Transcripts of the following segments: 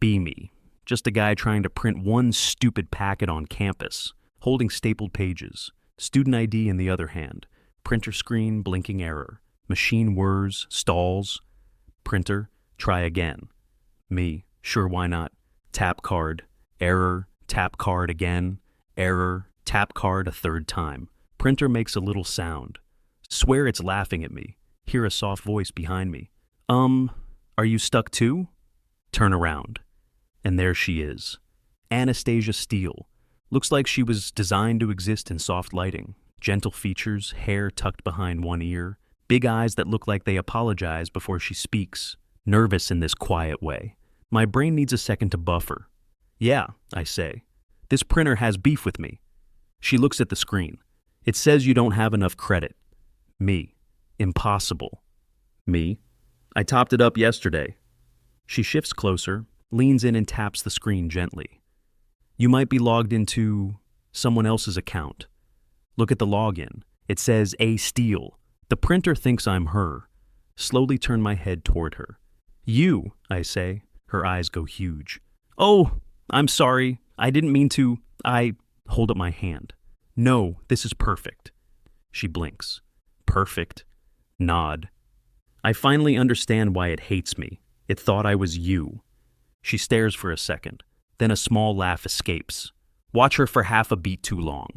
Be me. Just a guy trying to print one stupid packet on campus, holding stapled pages. Student ID in the other hand. Printer screen, blinking error. Machine whirs, stalls. Printer, try again. Me, sure, why not? Tap card, error, tap card again, error, tap card a third time. Printer makes a little sound. Swear it's laughing at me. Hear a soft voice behind me. Are you stuck too? Turn around. And there she is. Anastasia Steele. Looks like she was designed to exist in soft lighting. Gentle features, hair tucked behind one ear, big eyes that look like they apologize before she speaks. Nervous in this quiet way. My brain needs a second to buffer. Yeah, I say. This printer has beef with me. She looks at the screen. It says you don't have enough credit. Me. Impossible. Me. I topped it up yesterday. She shifts closer, leans in and taps the screen gently. You might be logged into someone else's account. Look at the login. It says A. Steele. The printer thinks I'm her. Slowly turn my head toward her. You, I say. Her eyes go huge. Oh, I'm sorry. I didn't mean to. I hold up my hand. No, this is perfect. She blinks. Perfect. Nod. I finally understand why it hates me. It thought I was you. She stares for a second. Then a small laugh escapes. Watch her for half a beat too long.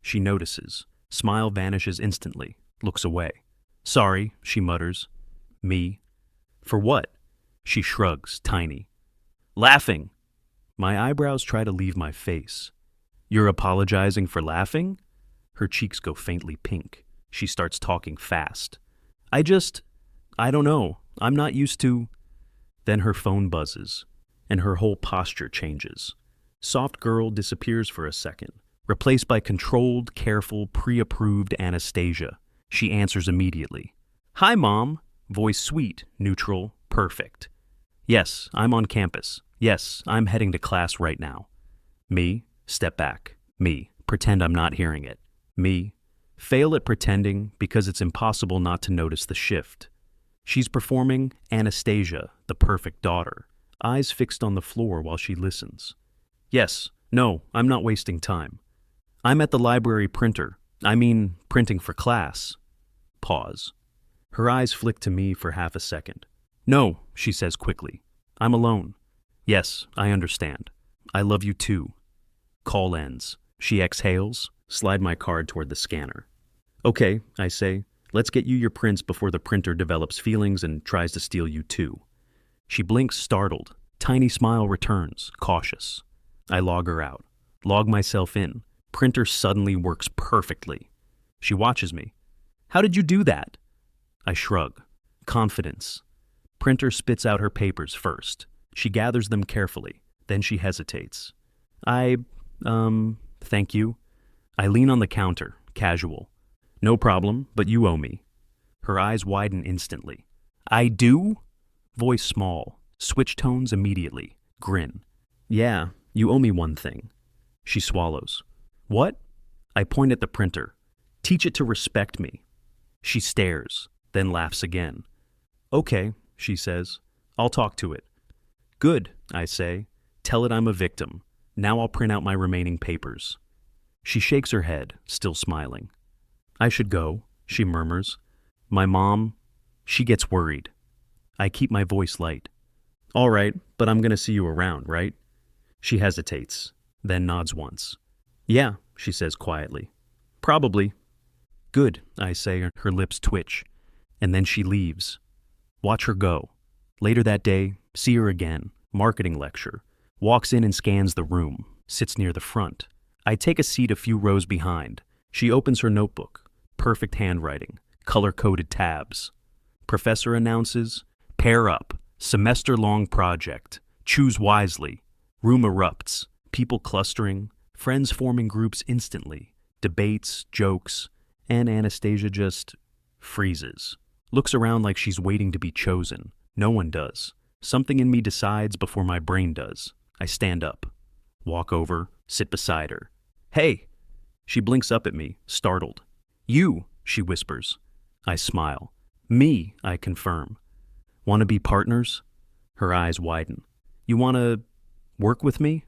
She notices. Smile vanishes instantly. Looks away. Sorry, she mutters. Me. For what? She shrugs, tiny. Laughing. My eyebrows try to leave my face. You're apologizing for laughing? Her cheeks go faintly pink. She starts talking fast. I don't know. I'm not used to... Then her phone buzzes, and her whole posture changes. Soft girl disappears for a second, replaced by controlled, careful, pre-approved Anastasia. She answers immediately. Hi, Mom. Voice sweet, neutral, perfect. Yes, I'm on campus. Yes, I'm heading to class right now. Me, step back. Me, pretend I'm not hearing it. Me, fail at pretending because it's impossible not to notice the shift. She's performing Anastasia, the perfect daughter, eyes fixed on the floor while she listens. Yes, no, I'm not wasting time. I'm at the library printer. Printing for class. Pause. Her eyes flick to me for half a second. No, she says quickly. I'm alone. Yes, I understand. I love you too. Call ends. She exhales, slide my card toward the scanner. Okay, I say. Let's get you your prints before the printer develops feelings and tries to steal you too. She blinks startled. Tiny smile returns, cautious. I log her out. Log myself in. Printer suddenly works perfectly. She watches me. How did you do that? I shrug. Confidence. Printer spits out her papers first. She gathers them carefully. Then she hesitates. Thank you. I lean on the counter, casual. No problem, but you owe me. Her eyes widen instantly. I do? Voice small. Switch tones immediately. Grin. Yeah, you owe me one thing. She swallows. What? I point at the printer. Teach it to respect me. She stares, then laughs again. Okay, she says. I'll talk to it. Good, I say. Tell it I'm a victim. Now I'll print out my remaining papers. She shakes her head, still smiling. I should go, she murmurs. My mom, she gets worried. I keep my voice light. All right, but I'm going to see you around, right? She hesitates, then nods once. Yeah, she says quietly. Probably. Good, I say, her lips twitch. And then she leaves. Watch her go. Later that day, see her again, marketing lecture. Walks in and scans the room, sits near the front. I take a seat a few rows behind. She opens her notebook. Perfect handwriting, color-coded tabs. Professor announces, pair up, semester-long project, choose wisely. Room erupts, people clustering, friends forming groups instantly, debates, jokes, and Anastasia just freezes. Looks around like she's waiting to be chosen. No one does. Something in me decides before my brain does. I stand up, walk over, sit beside her. Hey! She blinks up at me, startled. You, she whispers. I smile. Me, I confirm. Want to be partners? Her eyes widen. You want to work with me?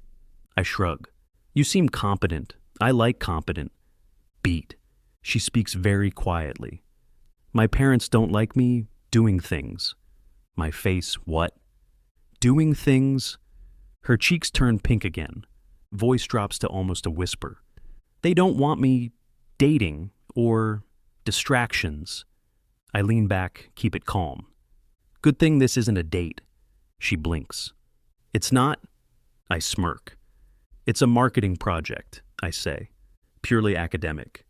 I shrug. You seem competent. I like competent. Beat. She speaks very quietly. My parents don't like me doing things. My face, what? Doing things? Her cheeks turn pink again. Voice drops to almost a whisper. They don't want me dating or distractions. I lean back, keep it calm. Good thing this isn't a date. She blinks. It's not? I smirk. It's a marketing project, I say. Purely academic.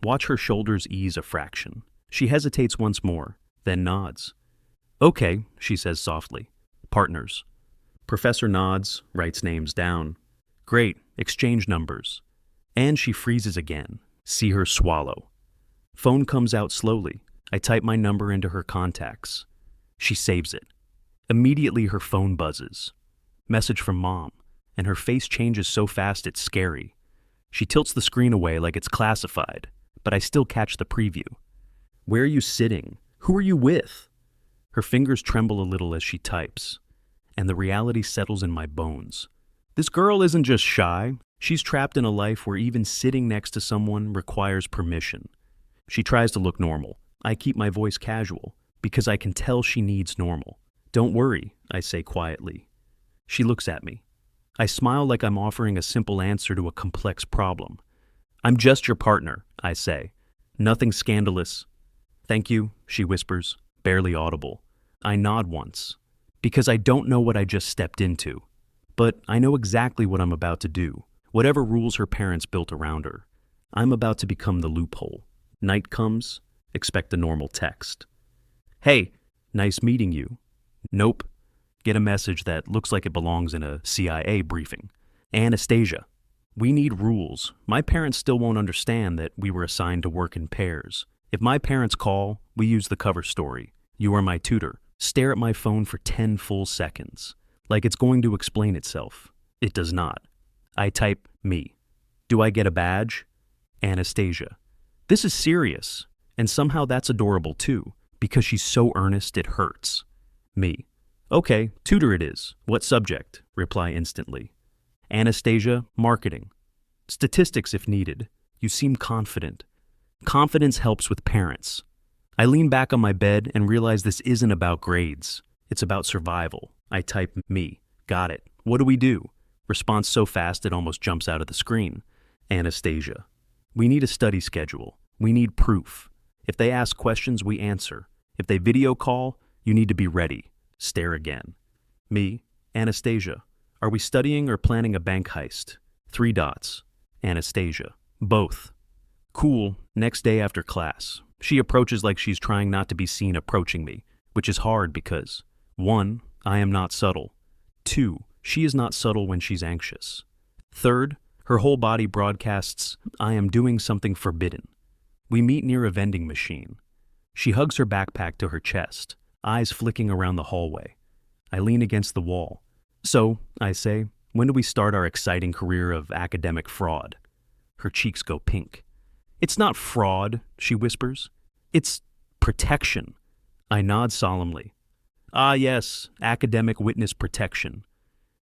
Watch her shoulders ease a fraction. She hesitates once more, then nods. Okay, she says softly. Partners. Professor nods, writes names down. Great, exchange numbers. And she freezes again. See her swallow. Phone comes out slowly. I type my number into her contacts. She saves it. Immediately her phone buzzes. Message from Mom, and her face changes so fast it's scary. She tilts the screen away like it's classified, but I still catch the preview. Where are you sitting? Who are you with? Her fingers tremble a little as she types, and the reality settles in my bones. This girl isn't just shy. She's trapped in a life where even sitting next to someone requires permission. She tries to look normal. I keep my voice casual, because I can tell she needs normal. Don't worry, I say quietly. She looks at me. I smile like I'm offering a simple answer to a complex problem. I'm just your partner, I say. Nothing scandalous. Thank you, she whispers, barely audible. I nod once, because I don't know what I just stepped into. But I know exactly what I'm about to do, whatever rules her parents built around her. I'm about to become the loophole. Night comes, expect a normal text. Hey, nice meeting you. Nope. Get a message that looks like it belongs in a CIA briefing. Anastasia. We need rules. My parents still won't understand that we were assigned to work in pairs. If my parents call, we use the cover story. You are my tutor. Stare at my phone for 10 full seconds. Like it's going to explain itself. It does not. I type me. Do I get a badge? Anastasia. This is serious. And somehow that's adorable too, because she's so earnest it hurts. Me. Okay, tutor it is. What subject? Reply instantly. Anastasia, marketing. Statistics if needed. You seem confident. Confidence helps with parents. I lean back on my bed and realize this isn't about grades. It's about survival. I type me. Got it. What do we do? Response so fast it almost jumps out of the screen. Anastasia. We need a study schedule. We need proof. If they ask questions, we answer. If they video call, you need to be ready. Stare again. Me. Anastasia. Are we studying or planning a bank heist? 3 dots. Anastasia. Both. Cool. Next day after class. She approaches like she's trying not to be seen approaching me, which is hard because 1. I am not subtle. 2. She is not subtle when she's anxious. 3. Her whole body broadcasts, I am doing something forbidden. We meet near a vending machine. She hugs her backpack to her chest, eyes flicking around the hallway. I lean against the wall. So, I say, when do we start our exciting career of academic fraud? Her cheeks go pink. It's not fraud, she whispers. It's protection. I nod solemnly. Ah, yes, academic witness protection.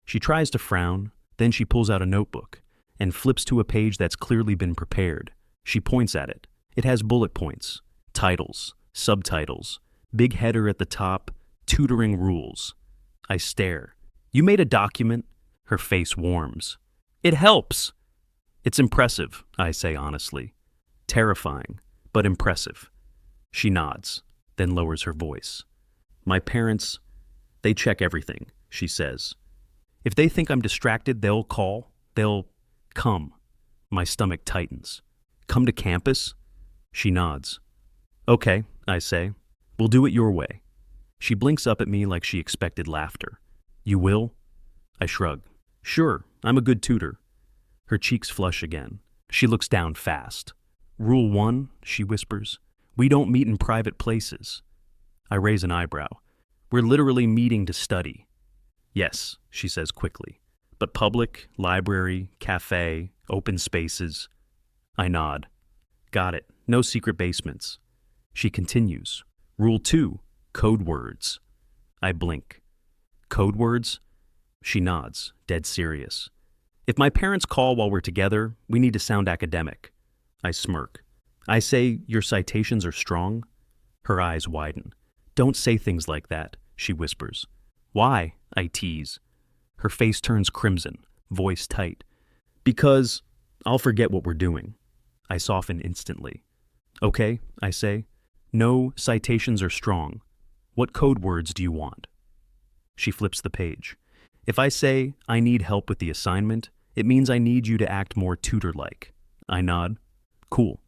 She tries to frown, then she pulls out a notebook and flips to a page that's clearly been prepared. She points at it. It has bullet points, titles, subtitles, big header at the top, tutoring rules. I stare. You made a document? Her face warms. It helps. It's impressive, I say honestly. Terrifying, but impressive. She nods, then lowers her voice. My parents, they check everything, she says. If they think I'm distracted, they'll call. They'll come. My stomach tightens. Come to campus? She nods. Okay, I say. We'll do it your way. She blinks up at me like she expected laughter. You will? I shrug. Sure, I'm a good tutor. Her cheeks flush again. She looks down fast. Rule 1, she whispers. We don't meet in private places. I raise an eyebrow. We're literally meeting to study. Yes, she says quickly. But public, library, cafe, open spaces. I nod. Got it. No secret basements. She continues. Rule 2, code words. I blink. Code words? She nods, dead serious. If my parents call while we're together, we need to sound academic. I smirk. I say, your citations are strong? Her eyes widen. Don't say things like that, she whispers. Why? I tease. Her face turns crimson, voice tight. Because I'll forget what we're doing. I soften instantly. Okay, I say. No, citations are strong. What code words do you want? She flips the page. If I say, I need help with the assignment, it means I need you to act more tutor-like. I nod. Cool.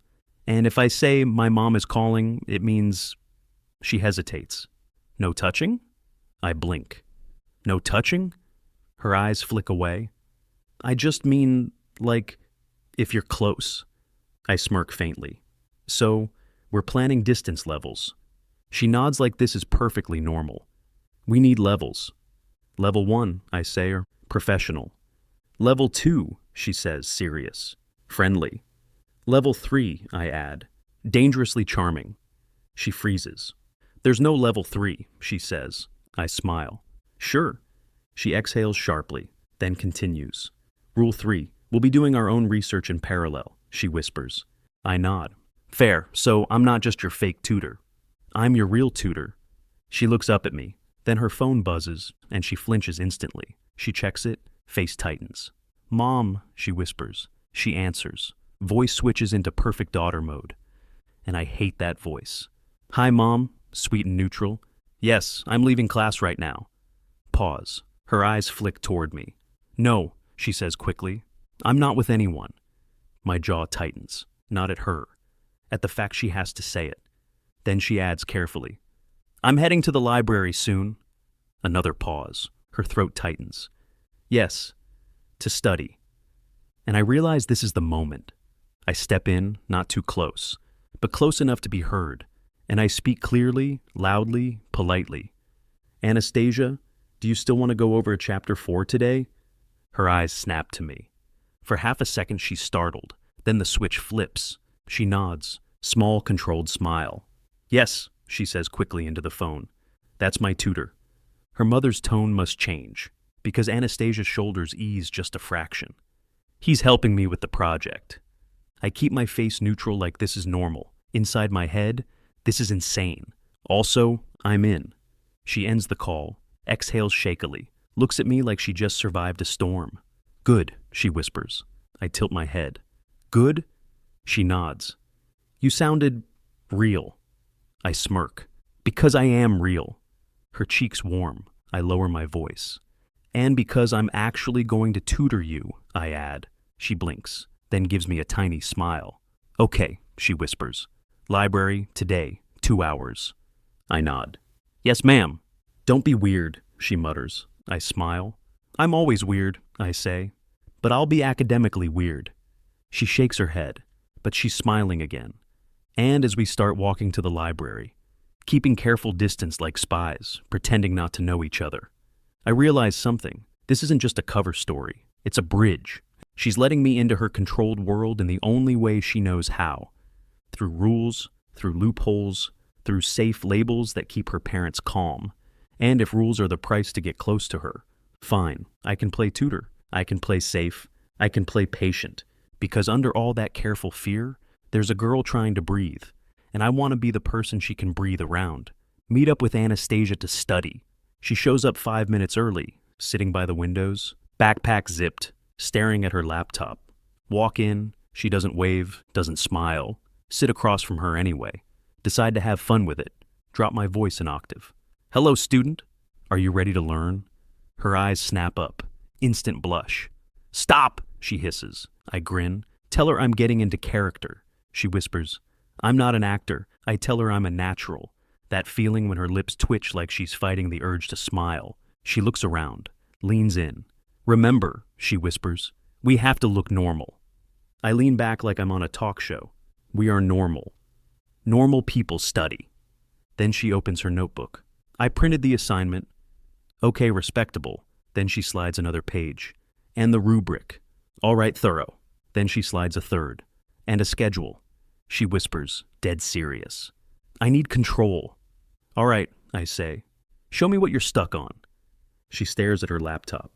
And if I say, my mom is calling, it means... She hesitates. No touching? I blink. No touching? Her eyes flick away. I just mean, like, if you're close. I smirk faintly. So, we're planning distance levels. She nods like this is perfectly normal. We need levels. Level 1, I say, or professional. Level 2, she says, serious. Friendly. Level 3, I add. Dangerously charming. She freezes. There's no level 3, she says. I smile. Sure. She exhales sharply, then continues. Rule 3, we'll be doing our own research in parallel, she whispers. I nod. Fair, so I'm not just your fake tutor. I'm your real tutor. She looks up at me. Then her phone buzzes, and she flinches instantly. She checks it, face tightens. Mom, she whispers. She answers. Voice switches into perfect daughter mode. And I hate that voice. Hi, Mom, sweet and neutral. Yes, I'm leaving class right now. Pause. Her eyes flick toward me. No, she says quickly. I'm not with anyone. My jaw tightens, not at her, at the fact she has to say it. Then she adds carefully. I'm heading to the library soon. Another pause. Her throat tightens. Yes, to study. And I realize this is the moment. I step in, not too close, but close enough to be heard, and I speak clearly, loudly, politely. Anastasia, do you still want to go over chapter 4 today? Her eyes snap to me. For half a second she's startled, then the switch flips. She nods, small, controlled smile. Yes, she says quickly into the phone. That's my tutor. Her mother's tone must change, because Anastasia's shoulders ease just a fraction. He's helping me with the project. I keep my face neutral like this is normal. Inside my head, this is insane. Also, I'm in. She ends the call, exhales shakily, looks at me like she just survived a storm. Good, she whispers. I tilt my head. Good? She nods. You sounded real. I smirk. Because I am real. Her cheeks warm. I lower my voice. And because I'm actually going to tutor you, I add. She blinks, then gives me a tiny smile. Okay, she whispers. Library, today, 2 hours. I nod. Yes, ma'am. Don't be weird, she mutters. I smile. I'm always weird, I say. But I'll be academically weird. She shakes her head, but she's smiling again. And as we start walking to the library, keeping careful distance like spies, pretending not to know each other, I realize something. This isn't just a cover story. It's a bridge. She's letting me into her controlled world in the only way she knows how. Through rules, through loopholes, through safe labels that keep her parents calm. And if rules are the price to get close to her, fine, I can play tutor. I can play safe. I can play patient. Because under all that careful fear, there's a girl trying to breathe. And I want to be the person she can breathe around. Meet up with Anastasia to study. She shows up 5 minutes early, sitting by the windows, backpack zipped, staring at her laptop. Walk in, she doesn't wave, doesn't smile. Sit across from her anyway. Decide to have fun with it. Drop my voice an octave. Hello, student. Are you ready to learn? Her eyes snap up. Instant blush. Stop, she hisses. I grin. Tell her I'm getting into character. She whispers. I'm not an actor. I tell her I'm a natural. That feeling when her lips twitch like she's fighting the urge to smile. She looks around, leans in. Remember, she whispers, we have to look normal. I lean back like I'm on a talk show. We are normal. Normal people study. Then she opens her notebook. I printed the assignment. Okay, respectable. Then she slides another page. And the rubric. All right, thorough. Then she slides a third. And a schedule. She whispers, dead serious. I need control. All right, I say. Show me what you're stuck on. She stares at her laptop.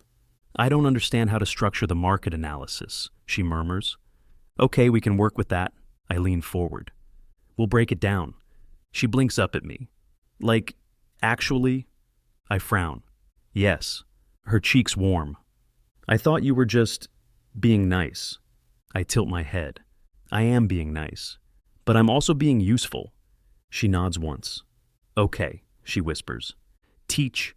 I don't understand how to structure the market analysis, she murmurs. Okay, we can work with that. I lean forward. We'll break it down. She blinks up at me. Like, actually? I frown. Yes. Her cheeks warm. I thought you were just being nice. I tilt my head. I am being nice. But I'm also being useful. She nods once. Okay, she whispers. Teach.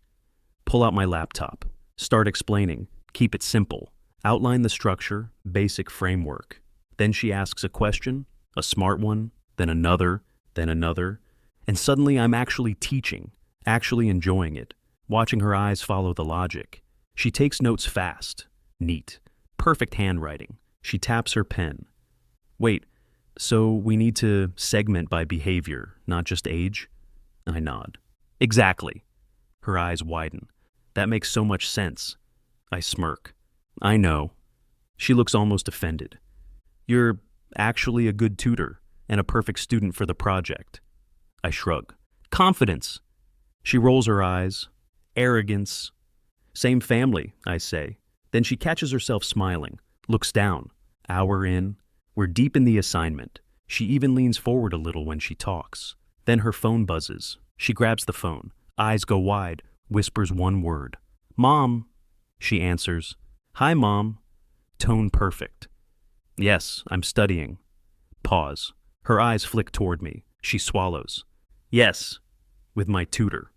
Pull out my laptop. Start explaining. Keep it simple. Outline the structure, basic framework. Then she asks a question, a smart one, then another, and suddenly I'm actually teaching, actually enjoying it, watching her eyes follow the logic. She takes notes fast, neat, perfect handwriting. She taps her pen. Wait, so we need to segment by behavior, not just age? I nod. Exactly. Her eyes widen. That makes so much sense. I smirk. I know. She looks almost offended. You're actually a good tutor and a perfect student for the project. I shrug. Confidence. She rolls her eyes. Arrogance. Same family, I say. Then she catches herself smiling, looks down. Hour in. We're deep in the assignment. She even leans forward a little when she talks. Then her phone buzzes. She grabs the phone. Eyes go wide. Whispers one word. Mom. She answers. Hi, Mom. Tone perfect. Yes, I'm studying. Pause. Her eyes flick toward me. She swallows. Yes, with my tutor.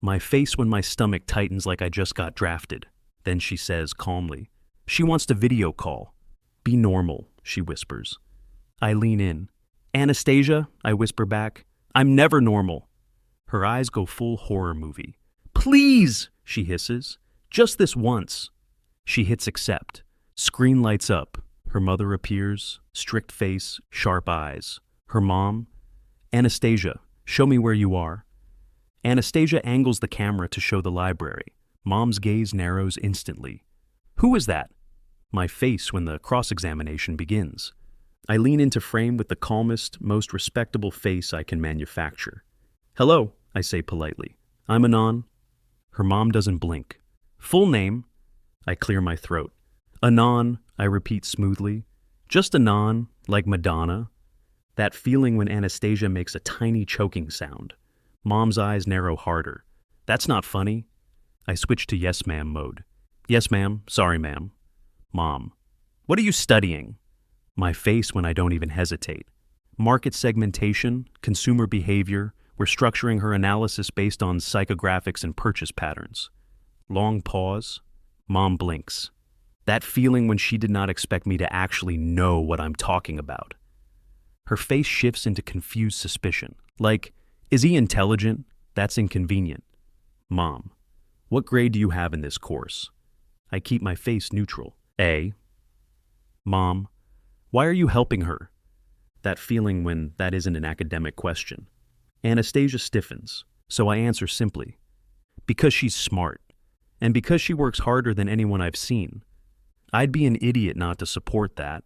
My face when my stomach tightens like I just got drafted. Then she says calmly, she wants to video call. Be normal, she whispers. I lean in. Anastasia, I whisper back. I'm never normal. Her eyes go full horror movie. Please, she hisses. Just this once. She hits accept. Screen lights up. Her mother appears, strict face, sharp eyes. Her mom, Anastasia, show me where you are. Anastasia angles the camera to show the library. Mom's gaze narrows instantly. Who is that? My face when the cross-examination begins. I lean into frame with the calmest, most respectable face I can manufacture. Hello, I say politely. I'm Anon. Her mom doesn't blink. Full name? I clear my throat. Anon, I repeat smoothly. Just Anon, like Madonna. That feeling when Anastasia makes a tiny choking sound. Mom's eyes narrow harder. That's not funny. I switch to yes ma'am mode. Yes ma'am, sorry ma'am. Mom. What are you studying? My face when I don't even hesitate. Market segmentation, consumer behavior. We're structuring her analysis based on psychographics and purchase patterns. Long pause. Mom blinks. That feeling when she did not expect me to actually know what I'm talking about. Her face shifts into confused suspicion. Like, is he intelligent? That's inconvenient. Mom, what grade do you have in this course? I keep my face neutral. A. Mom, why are you helping her? That feeling when that isn't an academic question. Anastasia stiffens, so I answer simply. Because she's smart, and because she works harder than anyone I've seen. I'd be an idiot not to support that.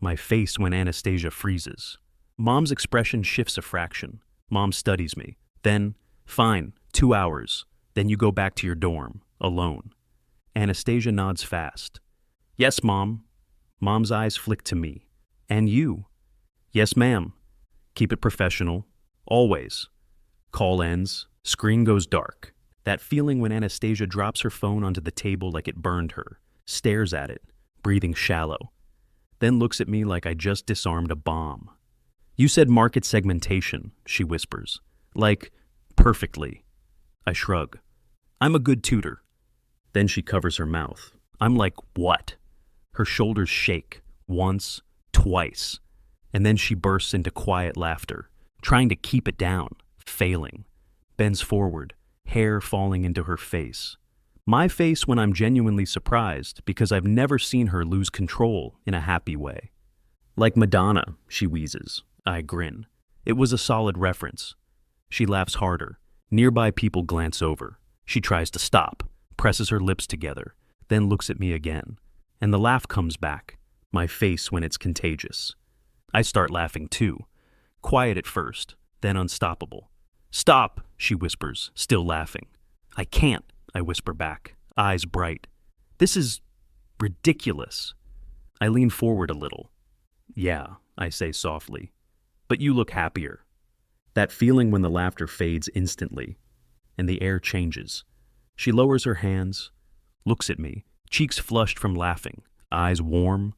My face when Anastasia freezes. Mom's expression shifts a fraction. Mom studies me. Then, fine, 2 hours. Then you go back to your dorm, alone. Anastasia nods fast. Yes, Mom. Mom's eyes flick to me. And you? Yes, ma'am. Keep it professional. Always. Call ends. Screen goes dark. That feeling when Anastasia drops her phone onto the table like it burned her, stares at it, breathing shallow, then looks at me like I just disarmed a bomb. You said market segmentation, she whispers. Like, perfectly. I shrug. I'm a good tutor. Then she covers her mouth. I'm like, what? Her shoulders shake, once, twice, and then she bursts into quiet laughter, trying to keep it down, failing. Bends forward, hair falling into her face. My face when I'm genuinely surprised because I've never seen her lose control in a happy way. Like Madonna, she wheezes. I grin. It was a solid reference. She laughs harder. Nearby people glance over. She tries to stop, presses her lips together, then looks at me again. And the laugh comes back, my face when it's contagious. I start laughing too. Quiet at first, then unstoppable. Stop, she whispers, still laughing. I can't, I whisper back, eyes bright. This is ridiculous. I lean forward a little. Yeah, I say softly. But you look happier. That feeling when the laughter fades instantly, and the air changes. She lowers her hands, looks at me, cheeks flushed from laughing, eyes warm.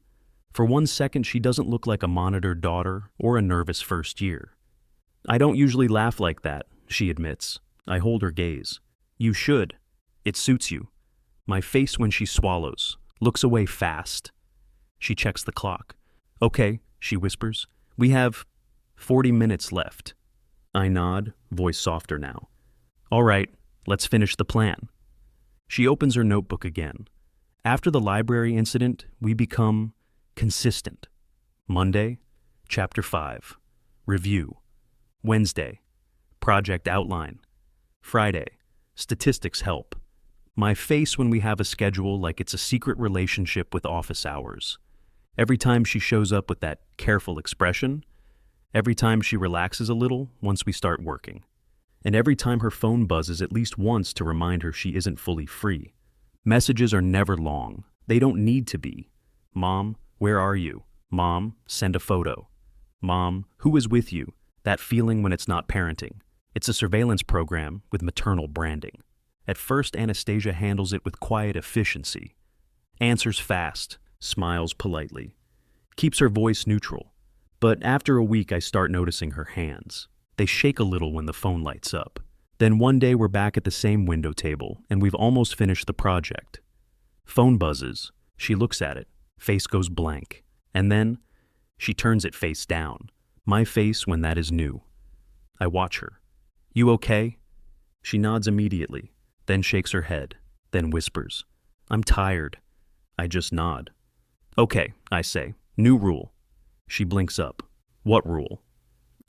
For 1 second, she doesn't look like a monitored daughter or a nervous first year. I don't usually laugh like that, she admits. I hold her gaze. You should. It suits you. My face when she swallows, looks away fast. She checks the clock. Okay, she whispers. We have 40 minutes left. I nod, voice softer now. All right, let's finish the plan. She opens her notebook again. After the library incident, we become consistent. Monday, Chapter 5. Review. Wednesday, Project Outline. Friday, Statistics Help. My face when we have a schedule like it's a secret relationship with office hours. Every time she shows up with that careful expression, every time she relaxes a little once we start working, and every time her phone buzzes at least once to remind her she isn't fully free. Messages are never long. They don't need to be. Mom, where are you? Mom, send a photo. Mom, who is with you? That feeling when it's not parenting. It's a surveillance program with maternal branding. At first, Anastasia handles it with quiet efficiency. Answers fast, smiles politely, keeps her voice neutral. But after a week, I start noticing her hands. They shake a little when the phone lights up. Then one day we're back at the same window table, and we've almost finished the project. Phone buzzes. She looks at it. Face goes blank. And then she turns it face down. My face when that is new. I watch her. You okay? She nods immediately, then shakes her head, then whispers. I'm tired. I just nod. Okay, I say. New rule. She blinks up. What rule?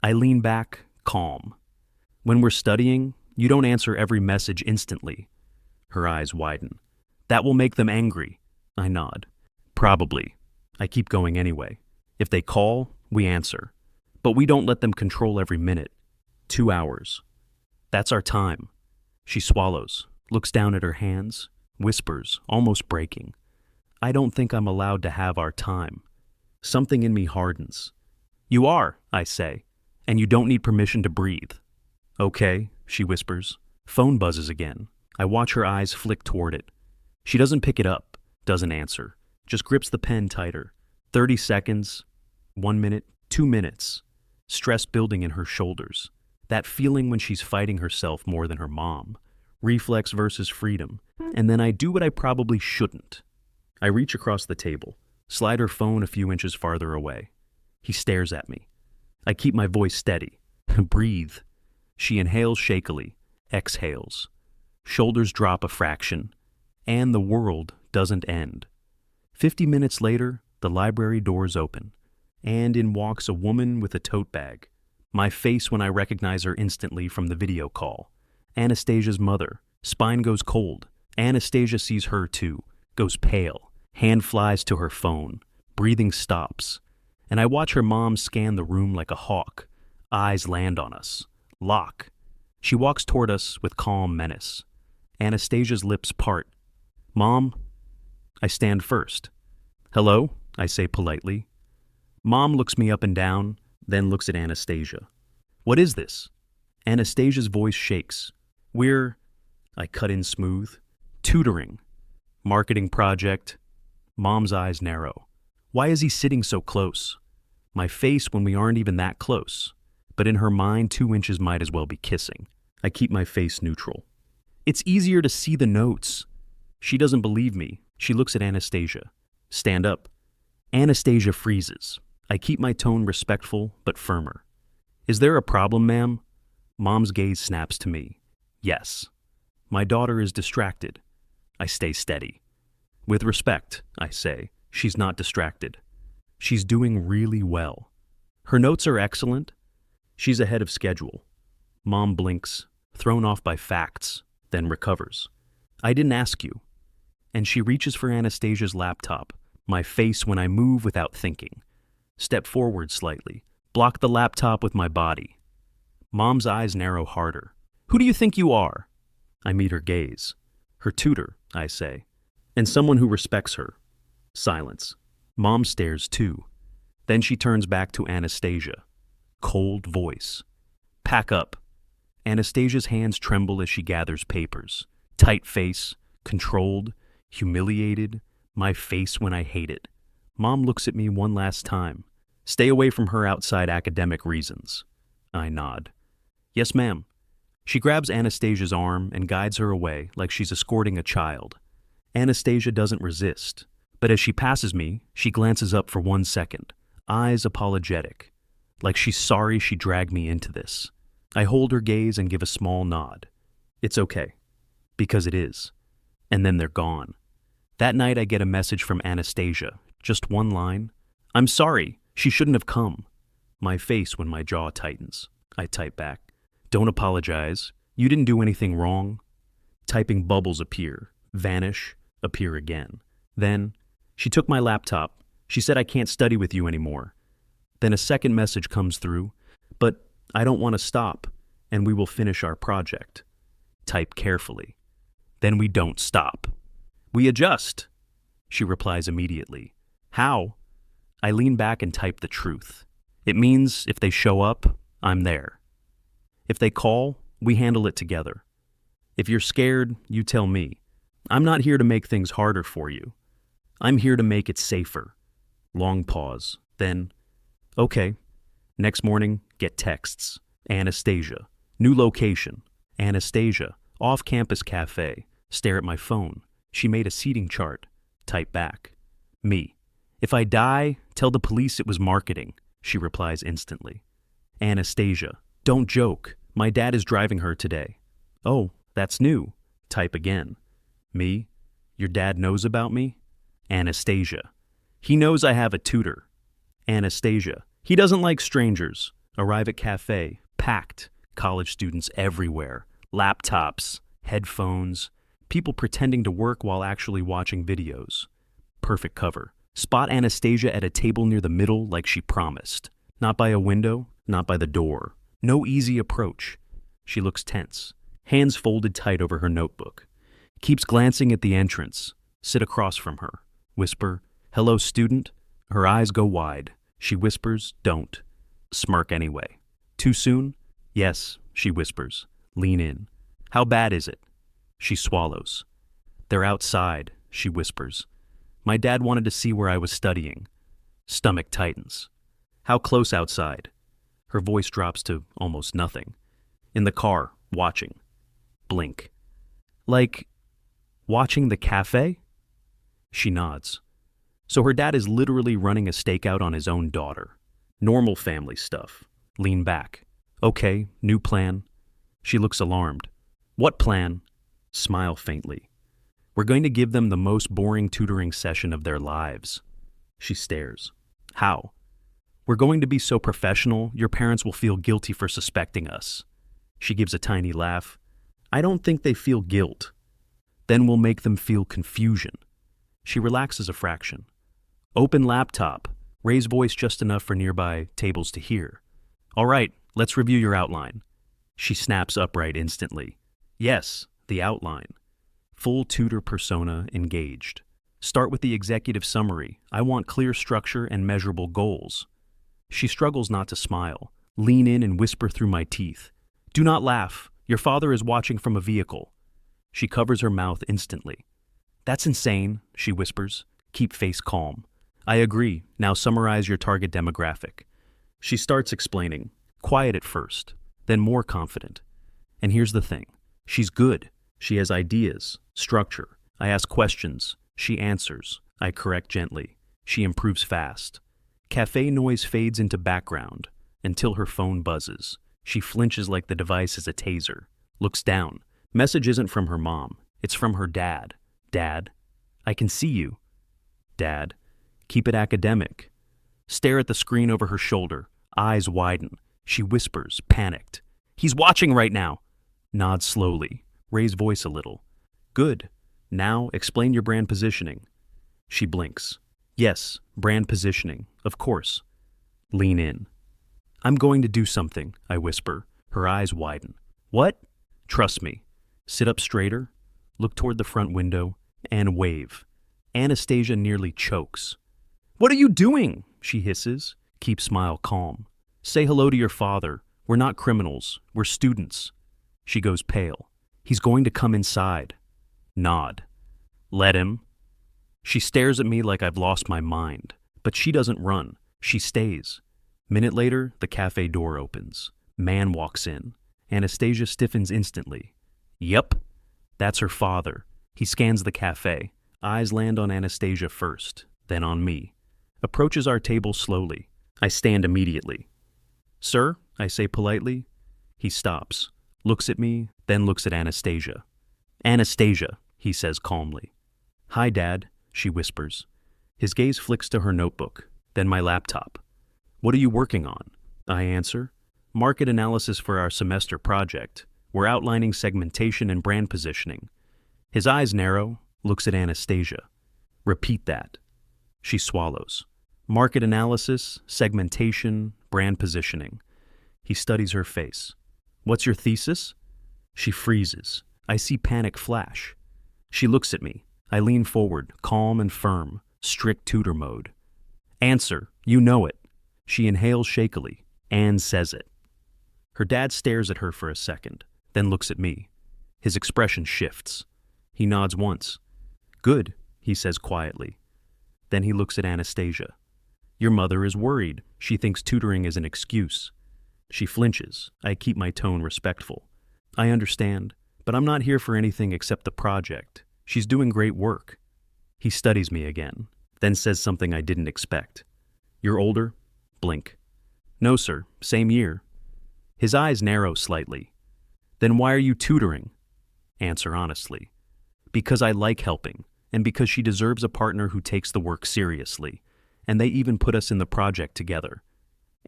I lean back, calm. When we're studying, you don't answer every message instantly. Her eyes widen. That will make them angry. I nod. Probably. I keep going anyway. If they call, we answer. But we don't let them control every minute. 2 hours. That's our time. She swallows, looks down at her hands, whispers, almost breaking. I don't think I'm allowed to have our time. Something in me hardens. You are, I say, and you don't need permission to breathe. Okay, she whispers. Phone buzzes again. I watch her eyes flick toward it. She doesn't pick it up, doesn't answer, just grips the pen tighter. 30 seconds, 1 minute, 2 minutes. Stress building in her shoulders. That feeling when she's fighting herself more than her mom. Reflex versus freedom. And then I do what I probably shouldn't. I reach across the table, slide her phone a few inches farther away. He stares at me. I keep my voice steady. Breathe. She inhales shakily, exhales. Shoulders drop a fraction, and the world doesn't end. 50 minutes later, the library doors open, and in walks a woman with a tote bag. My face when I recognize her instantly from the video call. Anastasia's mother. Spine goes cold. Anastasia sees her too, goes pale. Hand flies to her phone. Breathing stops. And I watch her mom scan the room like a hawk. Eyes land on us. Lock. She walks toward us with calm menace. Anastasia's lips part. Mom? I stand first. Hello? I say politely. Mom looks me up and down, then looks at Anastasia. What is this? Anastasia's voice shakes. I cut in smooth. Tutoring. Marketing project. Mom's eyes narrow. Why is he sitting so close? My face when we aren't even that close. But in her mind, 2 inches might as well be kissing. I keep my face neutral. It's easier to see the notes. She doesn't believe me. She looks at Anastasia. Stand up. Anastasia freezes. I keep my tone respectful but firmer. Is there a problem, ma'am? Mom's gaze snaps to me. Yes. My daughter is distracted. I stay steady. With respect, I say, she's not distracted. She's doing really well. Her notes are excellent. She's ahead of schedule. Mom blinks, thrown off by facts, then recovers. I didn't ask you. And she reaches for Anastasia's laptop, my face when I move without thinking. Step forward slightly, block the laptop with my body. Mom's eyes narrow harder. Who do you think you are? I meet her gaze. Her tutor, I say. And someone who respects her. Silence. Mom stares too. Then she turns back to Anastasia. Cold voice. Pack up. Anastasia's hands tremble as she gathers papers. Tight face, controlled, humiliated, my face when I hate it. Mom looks at me one last time. Stay away from her outside academic reasons. I nod. Yes, ma'am. She grabs Anastasia's arm and guides her away like she's escorting a child. Anastasia doesn't resist, but as she passes me, she glances up for 1 second, eyes apologetic, like she's sorry she dragged me into this. I hold her gaze and give a small nod. It's okay, because it is. And then they're gone. That night I get a message from Anastasia, just one line. I'm sorry, she shouldn't have come. My face when my jaw tightens. I type back. Don't apologize. You didn't do anything wrong. Typing bubbles appear, vanish, appear again. Then, she took my laptop. She said I can't study with you anymore. Then a second message comes through, but I don't want to stop, and we will finish our project. Type carefully. Then we don't stop. We adjust. She replies immediately. How? I lean back and type the truth. It means if they show up, I'm there. If they call, we handle it together. If you're scared, you tell me. I'm not here to make things harder for you. I'm here to make it safer. Long pause. Then, okay. Next morning, get texts. Anastasia. New location. Anastasia. Off-campus cafe. Stare at my phone. She made a seating chart. Type back. Me. If I die, tell the police it was marketing. She replies instantly. Anastasia. Don't joke. My dad is driving her today. Oh, that's new. Type again. Me. Your dad knows about me? Anastasia. He knows I have a tutor. Anastasia. He doesn't like strangers. Arrive at cafe. Packed. College students everywhere. Laptops. Headphones. People pretending to work while actually watching videos. Perfect cover. Spot Anastasia at a table near the middle like she promised. Not by a window, not by the door. No easy approach. She looks tense. Hands folded tight over her notebook. Keeps glancing at the entrance. Sit across from her. Whisper, hello, student. Her eyes go wide. She whispers, don't. Smirk anyway. Too soon? Yes, she whispers. Lean in. How bad is it? She swallows. They're outside, she whispers. My dad wanted to see where I was studying. Stomach tightens. How close outside? Her voice drops to almost nothing. In the car, watching. Blink. Like, watching the cafe? She nods. So her dad is literally running a stakeout on his own daughter. Normal family stuff. Lean back. Okay, new plan. She looks alarmed. What plan? Smile faintly. We're going to give them the most boring tutoring session of their lives. She stares. How? We're going to be so professional, your parents will feel guilty for suspecting us. She gives a tiny laugh. I don't think they feel guilt. Then we'll make them feel confusion. She relaxes a fraction. Open laptop. Raise voice just enough for nearby tables to hear. All right, let's review your outline. She snaps upright instantly. Yes, the outline. Full tutor persona engaged. Start with the executive summary. I want clear structure and measurable goals. She struggles not to smile. Lean in and whisper through my teeth. Do not laugh. Your father is watching from a vehicle. She covers her mouth instantly. That's insane, she whispers. Keep face calm. I agree. Now summarize your target demographic. She starts explaining. Quiet at first, then more confident. And here's the thing. She's good. She has ideas, structure. I ask questions. She answers. I correct gently. She improves fast. Cafe noise fades into background until her phone buzzes. She flinches like the device is a taser. Looks down. Message isn't from her mom. It's from her dad. Dad, I can see you. Dad, keep it academic. Stare at the screen over her shoulder. Eyes widen. She whispers, panicked. He's watching right now. Nod slowly. Raise voice a little. Good. Now explain your brand positioning. She blinks. Yes, brand positioning, of course. Lean in. I'm going to do something, I whisper. Her eyes widen. What? Trust me. Sit up straighter. Look toward the front window and wave. Anastasia nearly chokes. "What are you doing?" she hisses. Keep smile calm. "Say hello to your father. We're not criminals. We're students." She goes pale. "He's going to come inside." Nod. "Let him." She stares at me like I've lost my mind, but she doesn't run. She stays. Minute later, the cafe door opens. Man walks in. Anastasia stiffens instantly. Yep, that's her father. He scans the cafe. Eyes land on Anastasia first, then on me. Approaches our table slowly. I stand immediately. "Sir," I say politely. He stops, looks at me, then looks at Anastasia. "Anastasia," he says calmly. "Hi, Dad," she whispers. His gaze flicks to her notebook, then my laptop. "What are you working on?" I answer. "Market analysis for our semester project. We're outlining segmentation and brand positioning." His eyes narrow, looks at Anastasia. "Repeat that." She swallows. "Market analysis, segmentation, brand positioning." He studies her face. "What's your thesis?" She freezes. I see panic flash. She looks at me. I lean forward, calm and firm, strict tutor mode. "Answer, you know it." She inhales shakily. Anne says it. Her dad stares at her for a second, then looks at me. His expression shifts. He nods once. "Good," he says quietly. Then he looks at Anastasia. "Your mother is worried. She thinks tutoring is an excuse." She flinches. I keep my tone respectful. "I understand, but I'm not here for anything except the project. She's doing great work." He studies me again, then says something I didn't expect. "You're older?" Blink. "No, sir. Same year." His eyes narrow slightly. "Then why are you tutoring?" Answer honestly. "Because I like helping, and because she deserves a partner who takes the work seriously. And they even put us in the project together."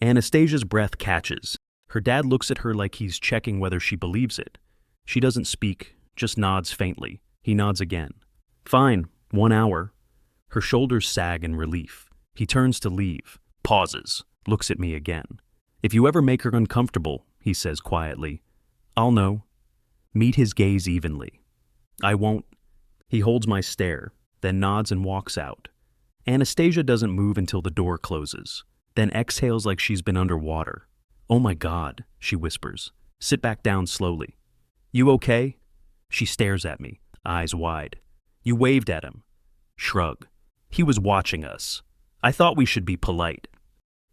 Anastasia's breath catches. Her dad looks at her like he's checking whether she believes it. She doesn't speak, just nods faintly. He nods again. "Fine, 1 hour." Her shoulders sag in relief. He turns to leave, pauses, looks at me again. "If you ever make her uncomfortable," he says quietly, "I'll know." Meet his gaze evenly. "I won't." He holds my stare, then nods and walks out. Anastasia doesn't move until the door closes, then exhales like she's been underwater. "Oh my God," she whispers. "Sit back down slowly." "You okay?" She stares at me, eyes wide. "You waved at him." Shrug. "He was watching us. I thought we should be polite."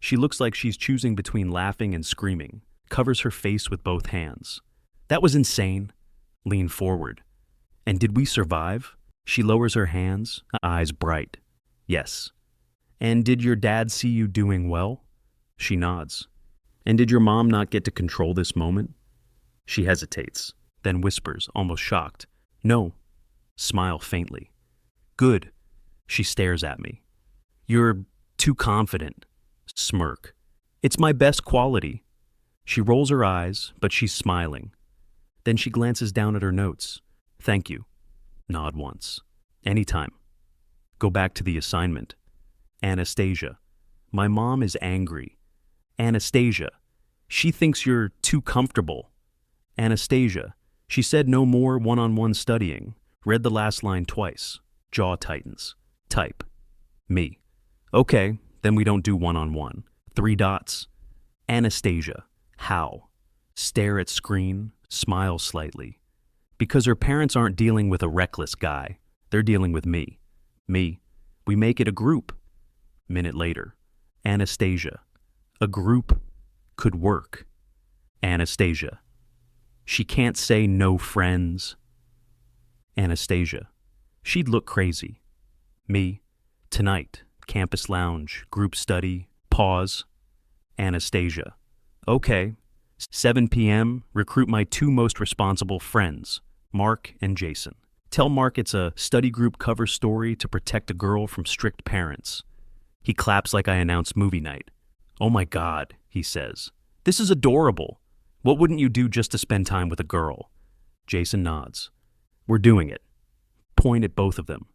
She looks like she's choosing between laughing and screaming, covers her face with both hands. "That was insane." Lean forward. "And did we survive?" She lowers her hands, eyes bright. "Yes." "And did your dad see you doing well?" She nods. "And did your mom not get to control this moment?" She hesitates, then whispers, almost shocked. "No." Smile faintly. "Good." She stares at me. "You're too confident." Smirk. "It's my best quality." She rolls her eyes, but she's smiling. Then she glances down at her notes. "Thank you." Nod once. "Anytime." Go back to the assignment. Anastasia. "My mom is angry." Anastasia. "She thinks you're too comfortable." Anastasia. "She said no more one-on-one studying. Read the last line twice." Jaw tightens. Type. Me. "Okay, then we don't do one-on-one." 3 dots. Anastasia. "How?" Stare at screen, smile slightly. "Because her parents aren't dealing with a reckless guy. They're dealing with me." Me. "We make it a group." Minute later. Anastasia. "A group could work." Anastasia. "She can't say no friends." Anastasia. "She'd look crazy." Me. "Tonight, campus lounge, group study, pause." Anastasia. "Okay. 7 p.m., recruit my 2 most responsible friends, Mark and Jason. Tell Mark it's a study group cover story to protect a girl from strict parents." He claps like I announced movie night. "Oh my God," he says. "This is adorable. What wouldn't you do just to spend time with a girl?" Jason nods. "We're doing it." Point at both of them.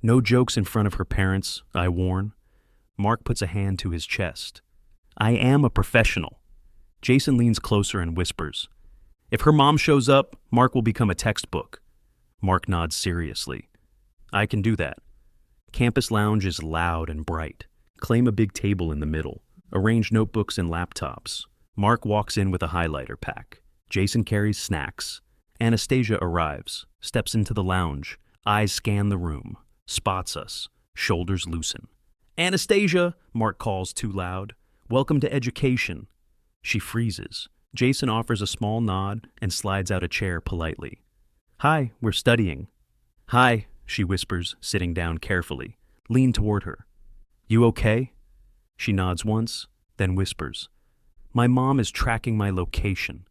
"No jokes in front of her parents," I warn. Mark puts a hand to his chest. "I am a professional." Jason leans closer and whispers, "If her mom shows up, Mark will become a textbook." Mark nods seriously. I can do that. Campus lounge is loud and bright. Claim a big table in the middle. Arrange notebooks and laptops. Mark walks in with a highlighter pack. Jason carries snacks. Anastasia arrives, steps into the lounge. Eyes scan the room. Spots us. Shoulders loosen. Anastasia, Mark calls too loud. Welcome to education. She freezes. Jason offers a small nod and slides out a chair politely. Hi, we're studying. Hi, she whispers, sitting down carefully. Lean toward her. You okay? She nods once, then whispers. My mom is tracking my location.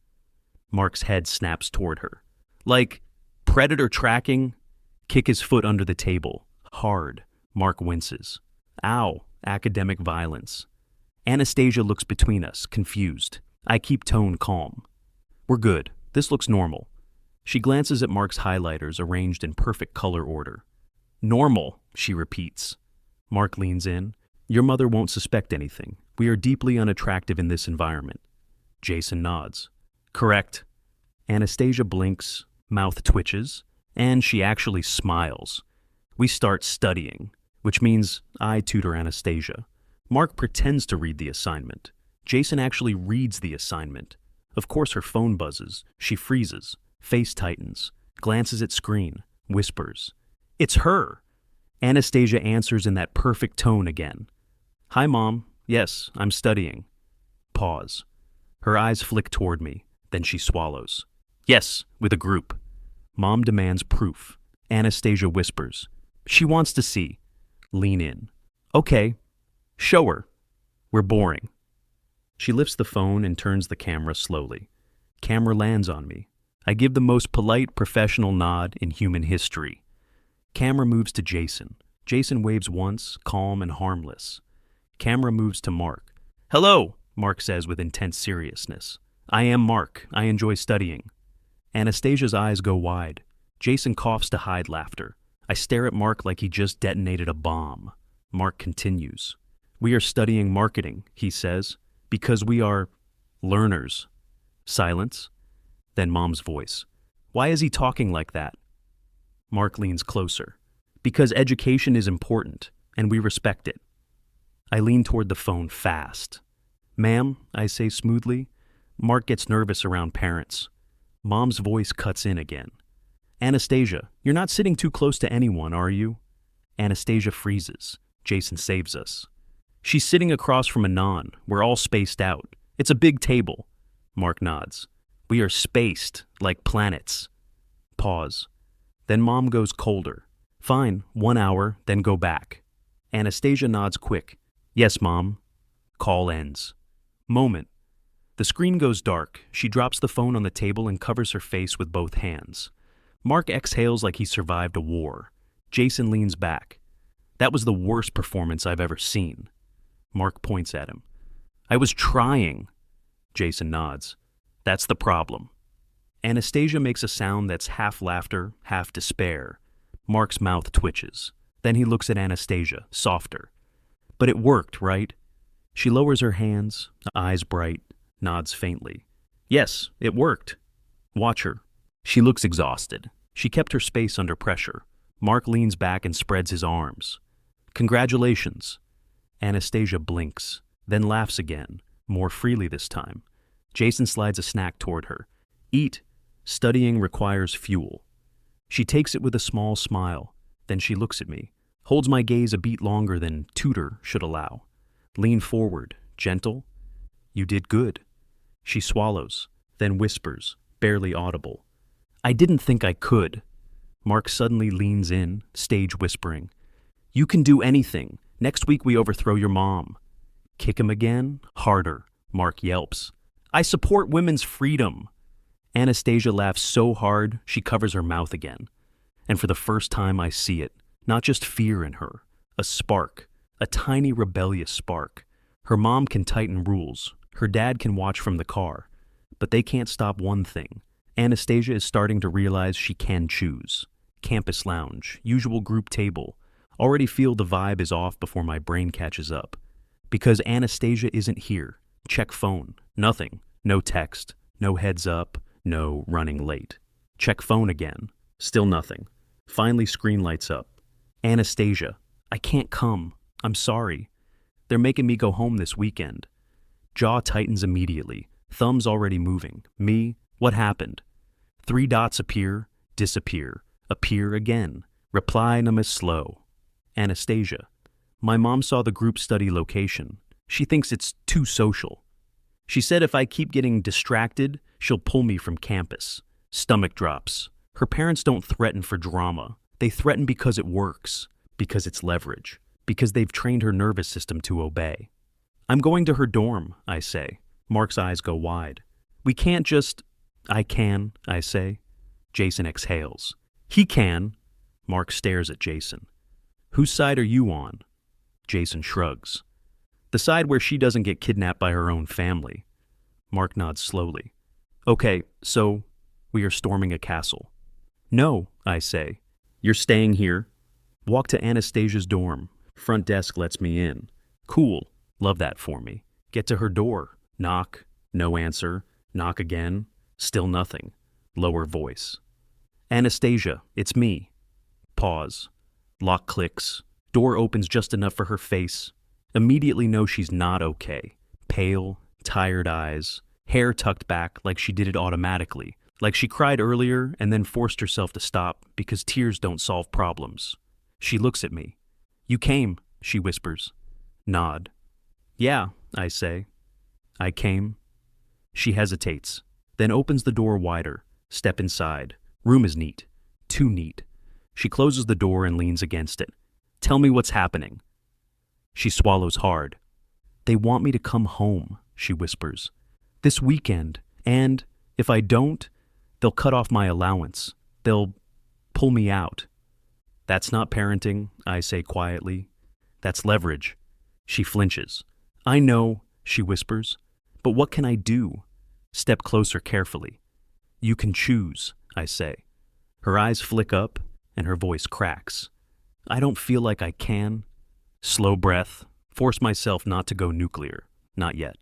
Mark's head snaps toward her. Like, predator tracking? Kick his foot under the table. Hard. Mark winces. Ow, academic violence. Anastasia looks between us, confused. I keep tone calm. We're good. This looks normal. She glances at Mark's highlighters arranged in perfect color order. Normal, she repeats. Mark leans in. Your mother won't suspect anything. We are deeply unattractive in this environment. Jason nods. Correct. Anastasia blinks, mouth twitches, and she actually smiles. We start studying, which means I tutor Anastasia. Mark pretends to read the assignment. Jason actually reads the assignment. Of course her phone buzzes. She freezes, face tightens, glances at screen, whispers. It's her! Anastasia answers in that perfect tone again. Hi, Mom. Yes, I'm studying. Pause. Her eyes flick toward me, then she swallows. Yes, with a group. Mom demands proof. Anastasia whispers. She wants to see. Lean in. Okay. Show her. We're boring. She lifts the phone and turns the camera slowly. Camera lands on me. I give the most polite, professional nod in human history. Camera moves to Jason. Jason waves once, calm and harmless. Camera moves to Mark. Hello, Mark says with intense seriousness. I am Mark. I enjoy studying. Anastasia's eyes go wide. Jason coughs to hide laughter. I stare at Mark like he just detonated a bomb. Mark continues. We are studying marketing, he says, because we are learners. Silence. Then Mom's voice. Why is he talking like that? Mark leans closer. Because education is important, and we respect it. I lean toward the phone fast. Ma'am, I say smoothly. Mark gets nervous around parents. Mom's voice cuts in again. Anastasia, you're not sitting too close to anyone, are you? Anastasia freezes. Jason saves us. She's sitting across from Anon. We're all spaced out. It's a big table. Mark nods. We are spaced, like planets. Pause. Then Mom goes colder. Fine, 1 hour, then go back. Anastasia nods quick. Yes, Mom. Call ends. Moment. The screen goes dark. She drops the phone on the table and covers her face with both hands. Mark exhales like he survived a war. Jason leans back. That was the worst performance I've ever seen. Mark points at him. I was trying. Jason nods. That's the problem. Anastasia makes a sound that's half laughter, half despair. Mark's mouth twitches. Then he looks at Anastasia, softer. But it worked, right? She lowers her hands, eyes bright, nods faintly. Yes, it worked. Watch her. She looks exhausted. She kept her space under pressure. Mark leans back and spreads his arms. Congratulations. Anastasia blinks, then laughs again, more freely this time. Jason slides a snack toward her. Eat. Studying requires fuel. She takes it with a small smile. Then she looks at me, holds my gaze a beat longer than tutor should allow. Lean forward, gentle. You did good. She swallows, then whispers, barely audible. I didn't think I could. Mark suddenly leans in, stage whispering. You can do anything. Next week we overthrow your mom. Kick him again? Harder. Mark yelps. I support women's freedom. Anastasia laughs so hard she covers her mouth again. And for the first time I see it, not just fear in her, a spark, a tiny rebellious spark. Her mom can tighten rules, her dad can watch from the car, but they can't stop one thing. Anastasia is starting to realize she can choose. Campus lounge, usual group table. Already feel the vibe is off before my brain catches up. Because Anastasia isn't here. Check phone. Nothing. No text. No heads up. No running late. Check phone again. Still nothing. Finally screen lights up. Anastasia, I can't come. I'm sorry. They're making me go home this weekend. Jaw tightens immediately, thumbs already moving. Me, what happened? Three dots appear, disappear, appear again. Reply num slow. Anastasia, my mom saw the group study location. She thinks it's too social. She said if I keep getting distracted, she'll pull me from campus. Stomach drops. Her parents don't threaten for drama. They threaten because it works, because it's leverage, because they've trained her nervous system to obey. I'm going to her dorm, I say. Mark's eyes go wide. We can't just... I can, I say. Jason exhales. He can. Mark stares at Jason. Whose side are you on? Jason shrugs. The side where she doesn't get kidnapped by her own family. Mark nods slowly. Okay, so we are storming a castle. No, I say. You're staying here. Walk to Anastasia's dorm. Front desk lets me in. Cool. Love that for me. Get to her door. Knock. No answer. Knock again. Still nothing. Lower voice. Anastasia, it's me. Pause. Lock clicks. Door opens just enough for her face. Immediately know she's not okay. Pale, tired eyes. Hair tucked back like she did it automatically. Like she cried earlier and then forced herself to stop because tears don't solve problems. She looks at me. You came, she whispers. Nod. Yeah, I say. I came. She hesitates, then opens the door wider. Step inside. Room is neat. Too neat. She closes the door and leans against it. Tell me what's happening. She swallows hard. They want me to come home, she whispers. This weekend. And if I don't, they'll cut off my allowance. They'll pull me out. That's not parenting, I say quietly. That's leverage. She flinches. I know, she whispers. But what can I do? Step closer carefully. You can choose, I say. Her eyes flick up and her voice cracks. I don't feel like I can. Slow breath. Force myself not to go nuclear. Not yet.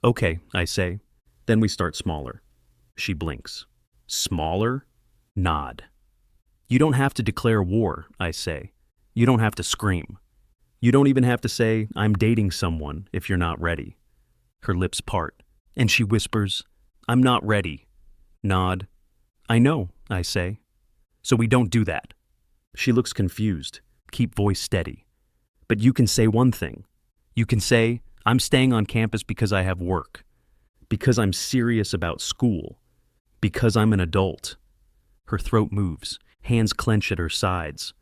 Okay, I say. Then we start smaller. She blinks. Smaller? Nod. You don't have to declare war, I say. You don't have to scream. You don't even have to say, I'm dating someone, if you're not ready. Her lips part, and she whispers, I'm not ready. Nod. I know, I say. So we don't do that. She looks confused. Keep voice steady. But you can say one thing. You can say, I'm staying on campus because I have work. Because I'm serious about school. Because I'm an adult. Her throat moves, hands clench at her sides.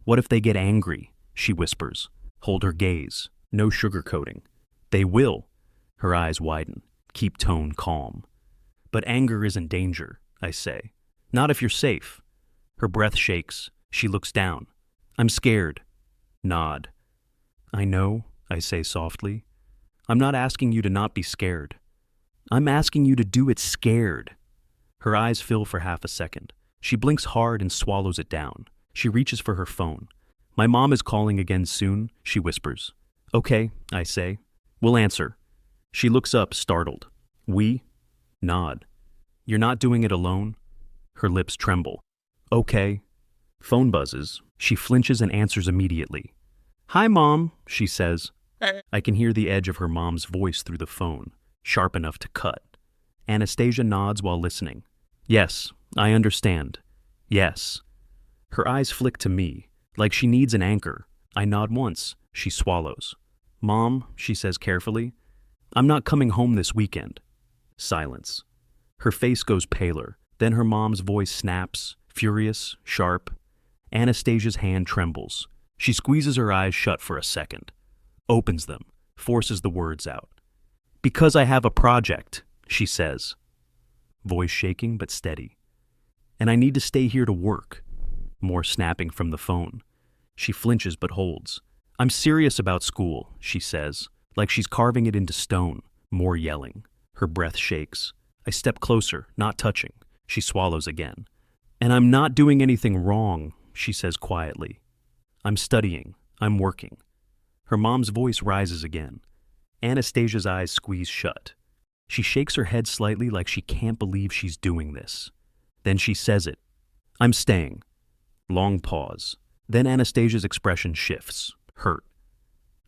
What if they get angry? She whispers. Hold her gaze. No sugarcoating. They will. Her eyes widen. Keep tone calm. But anger isn't danger, I say. Not if you're safe. Her breath shakes. She looks down. I'm scared. Nod. I know, I say softly. I'm not asking you to not be scared. I'm asking you to do it scared. Her eyes fill for half a second. She blinks hard and swallows it down. She reaches for her phone. My mom is calling again soon, she whispers. Okay, I say. We'll answer. She looks up, startled. We? Nod. You're not doing it alone? Her lips tremble. Okay. Phone buzzes. She flinches and answers immediately. Hi, Mom, she says. I can hear the edge of her mom's voice through the phone, sharp enough to cut. Anastasia nods while listening. Yes, I understand. Yes. Her eyes flick to me, like she needs an anchor. I nod once. She swallows. Mom, she says carefully, I'm not coming home this weekend. Silence. Her face goes paler. Then her mom's voice snaps, furious, sharp. Anastasia's hand trembles. She squeezes her eyes shut for a second. Opens them, forces the words out. Because I have a project, she says. Voice shaking but steady. And I need to stay here to work. More snapping from the phone. She flinches but holds. I'm serious about school, she says, like she's carving it into stone. More yelling. Her breath shakes. I step closer, not touching. She swallows again. And I'm not doing anything wrong, she says quietly. I'm studying. I'm working. Her mom's voice rises again. Anastasia's eyes squeeze shut. She shakes her head slightly like she can't believe she's doing this. Then she says it. I'm staying. Long pause. Then Anastasia's expression shifts, hurt.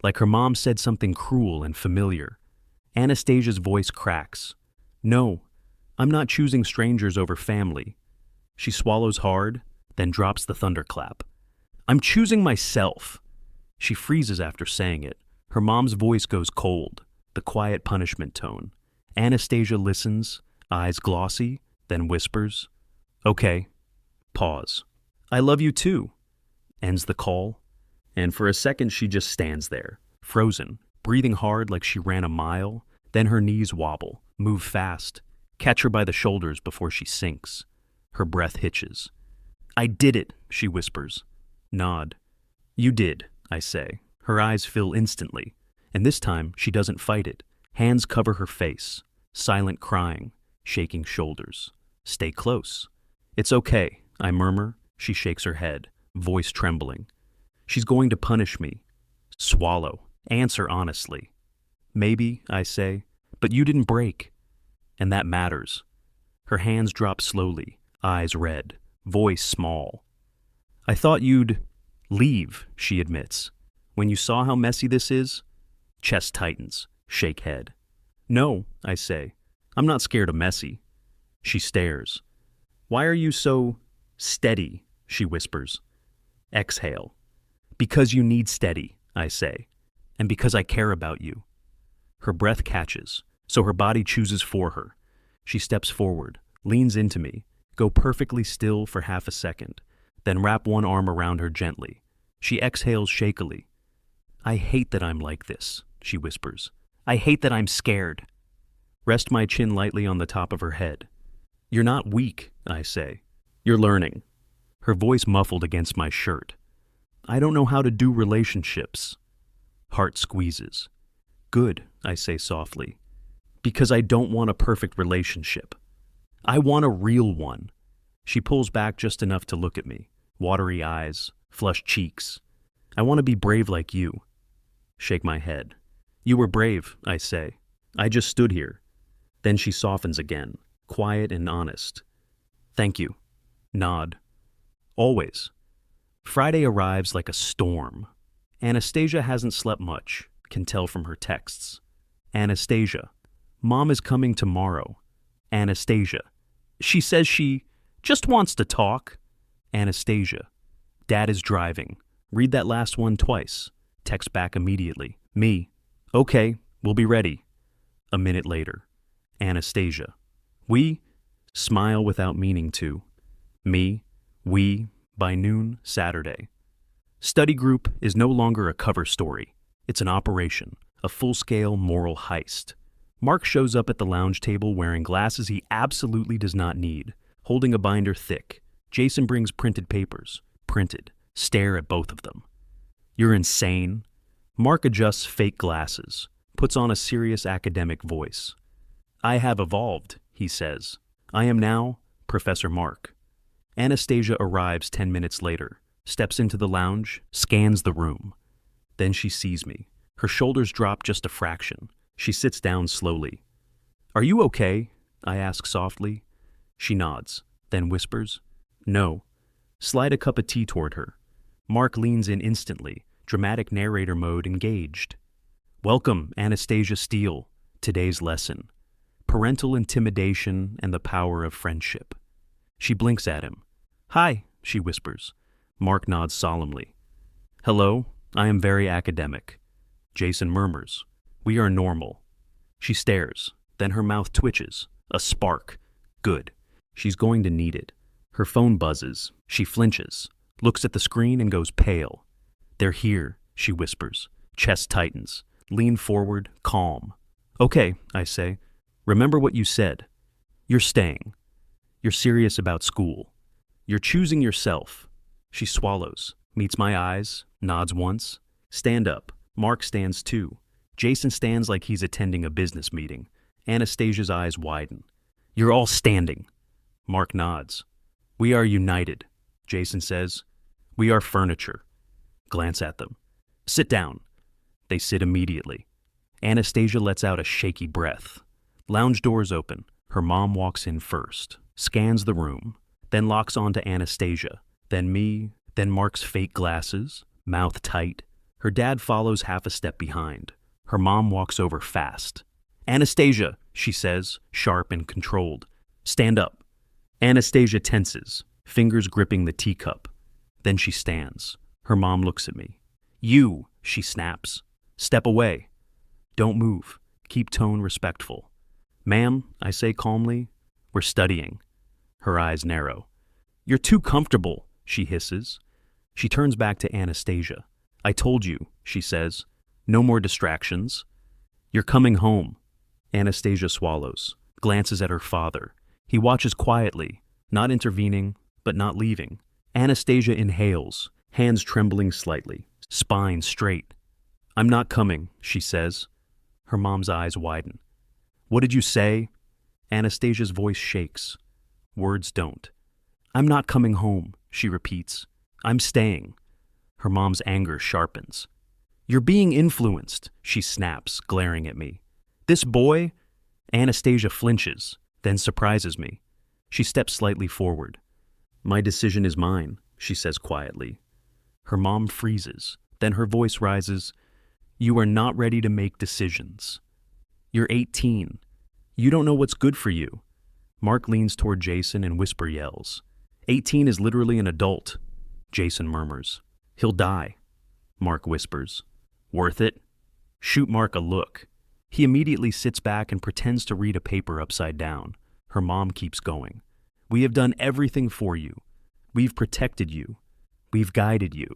Like her mom said something cruel and familiar. Anastasia's voice cracks. No, I'm not choosing strangers over family. She swallows hard, then drops the thunderclap. I'm choosing myself. She freezes after saying it. Her mom's voice goes cold, the quiet punishment tone. Anastasia listens, eyes glossy, then whispers, Okay. Pause. I love you too. Ends the call. And for a second she just stands there, frozen, breathing hard like she ran a mile. Then her knees wobble, move fast, catch her by the shoulders before she sinks. Her breath hitches. I did it, she whispers. Nod. You did, I say. Her eyes fill instantly. And this time she doesn't fight it. Hands cover her face, silent crying, shaking shoulders. Stay close. It's okay, I murmur. She shakes her head, voice trembling. She's going to punish me. Swallow. Answer honestly. Maybe, I say, but you didn't break. And that matters. Her hands drop slowly, eyes red, voice small. I thought you'd leave, she admits. When you saw how messy this is? Chest tightens, shake head. No, I say. I'm not scared of messy. She stares. Why are you so steady? She whispers. Exhale. Because you need steady, I say. And because I care about you. Her breath catches, so her body chooses for her. She steps forward, leans into me, go perfectly still for half a second, then wrap one arm around her gently. She exhales shakily. I hate that I'm like this, she whispers. I hate that I'm scared. Rest my chin lightly on the top of her head. You're not weak, I say. You're learning. Her voice muffled against my shirt. I don't know how to do relationships. Heart squeezes. Good, I say softly. Because I don't want a perfect relationship. I want a real one. She pulls back just enough to look at me. Watery eyes, flushed cheeks. I want to be brave like you. Shake my head. You were brave, I say. I just stood here. Then she softens again, quiet and honest. Thank you. Nod. Always. Friday arrives like a storm. Anastasia hasn't slept much, can tell from her texts. Anastasia. Mom is coming tomorrow. Anastasia. She says she just wants to talk. Anastasia. Dad is driving. Read that last one twice. Text back immediately. Me. Okay, we'll be ready. A minute later. Anastasia. We. Smile without meaning to. Me. We. By noon, Saturday. Study group is no longer a cover story. It's an operation, a full-scale moral heist. Mark shows up at the lounge table wearing glasses he absolutely does not need, holding a binder thick. Jason brings printed papers. Printed. Stare at both of them. You're insane. Mark adjusts fake glasses, puts on a serious academic voice. I have evolved, he says. I am now Professor Mark. Anastasia arrives 10 minutes later, steps into the lounge, scans the room. Then she sees me. Her shoulders drop just a fraction. She sits down slowly. Are you okay? I ask softly. She nods, then whispers, No. Slide a cup of tea toward her. Mark leans in instantly, dramatic narrator mode engaged. Welcome, Anastasia Steele, today's lesson. Parental intimidation and the power of friendship. She blinks at him. Hi, she whispers. Mark nods solemnly. Hello, I am very academic. Jason murmurs. We are normal. She stares, then her mouth twitches. A spark. Good. She's going to need it. Her phone buzzes. She flinches, looks at the screen and goes pale. They're here, she whispers. Chest tightens. Lean forward, calm. Okay, I say. Remember what you said. You're staying. You're serious about school. You're choosing yourself. She swallows, meets my eyes, nods once. Stand up. Mark stands too. Jason stands like he's attending a business meeting. Anastasia's eyes widen. You're all standing. Mark nods. We are united, Jason says. We are furniture. Glance at them. Sit down. They sit immediately. Anastasia lets out a shaky breath. Lounge doors open. Her mom walks in first, scans the room, then locks onto Anastasia, then me, Then Mark's fake glasses, mouth tight. Her dad follows half a step behind. Her mom walks over fast. "Anastasia," she says, sharp and controlled. "Stand up." Anastasia tenses, fingers gripping the teacup. Then she stands. Her mom looks at me. "You," she snaps. "Step away. Don't move. Keep tone respectful." "Ma'am," I say calmly, "we're studying." Her eyes narrow. "You're too comfortable," she hisses. She turns back to Anastasia. "I told you," she says. "No more distractions. You're coming home." Anastasia swallows, glances at her father. He watches quietly, not intervening, but not leaving. Anastasia inhales, hands trembling slightly, spine straight. "I'm not coming," she says. Her mom's eyes widen. "What did you say?" Anastasia's voice shakes. Words don't. "I'm not coming home," she repeats. "I'm staying." Her mom's anger sharpens. "You're being influenced," she snaps, glaring at me. "This boy—" Anastasia flinches, then surprises me. She steps slightly forward. "My decision is mine," she says quietly. Her mom freezes, then her voice rises. "You are not ready to make decisions. You're 18. You don't know what's good for you." Mark leans toward Jason and whisper yells. 18 is literally an adult," Jason murmurs. "He'll die," Mark whispers. "Worth it?" Shoot Mark a look. He immediately sits back and pretends to read a paper upside down. Her mom keeps going. "We have done everything for you. We've protected you. We've guided you.